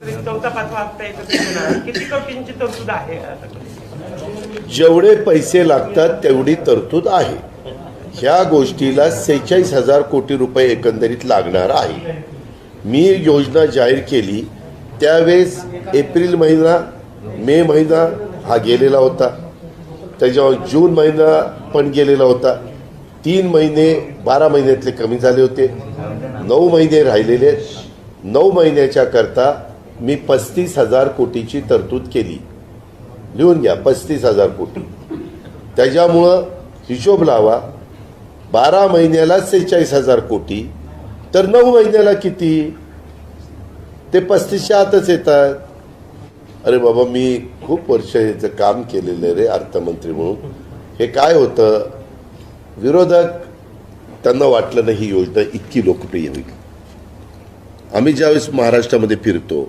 चौथा पाचवा हप्ता येतो किती कोटींची तरतूद आहे? जेवढे पैसे लागतात तेवढी तरतूद आहे. ह्या गोष्टीला 46,000 कोटी रुपये एकंदरीत लागणार आहे. मी योजना जाहीर केली त्यावेळेस एप्रिल महिना, मे महिना हा गेलेला होता, त्याच्यावर जून महिना पण गेलेला होता. 3 महिने 12 महिन्यातले कमी झाले होते, 9 महिने राहिलेले. 9 महिन्याच्या करता मी 35,000 कोटीची तरतूद केली. लिहून घ्या, 35,000 कोटी. त्याच्यामुळं हिशोब लावा, 12 महिन्याला 46,000 कोटी, तर 9 महिन्याला किती? ते 35च्या आतच येतात. अरे बाबा, मी खूप वर्ष याचं काम केलेलं रे अर्थमंत्री म्हणून. हे काय होतं, विरोधक त्यांना वाटलं नाही ही योजना इतकी लोकप्रिय होईल. आम्ही ज्यावेळेस महाराष्ट्रामध्ये फिरतो